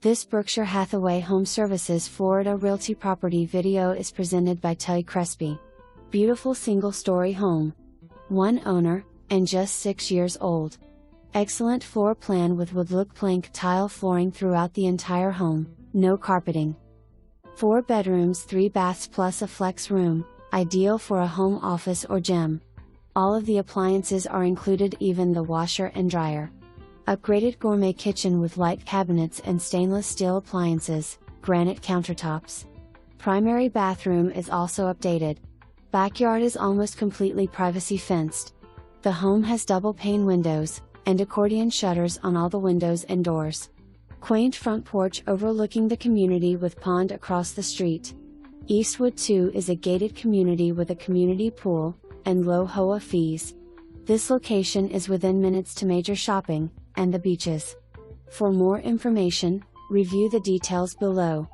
This Berkshire Hathaway HomeServices Florida Realty property video is presented by Tully Crespi. Beautiful single-story home. One owner, and just 6 years old. Excellent floor plan with wood-look plank tile flooring throughout the entire home, no carpeting. 4 bedrooms, 3 baths plus a flex room, ideal for a home office or gym. All of the appliances are included, even the washer and dryer. Upgraded gourmet kitchen with light cabinets and stainless steel appliances, granite countertops. Primary bathroom is also updated. Backyard is almost completely privacy fenced. The home has double pane windows, and accordion shutters on all the windows and doors. Quaint front porch overlooking the community with pond across the street. Eastwood 2 is a gated community with a community pool, and low HOA fees. This location is within minutes to major shopping, and the beaches. For more information, review the details below.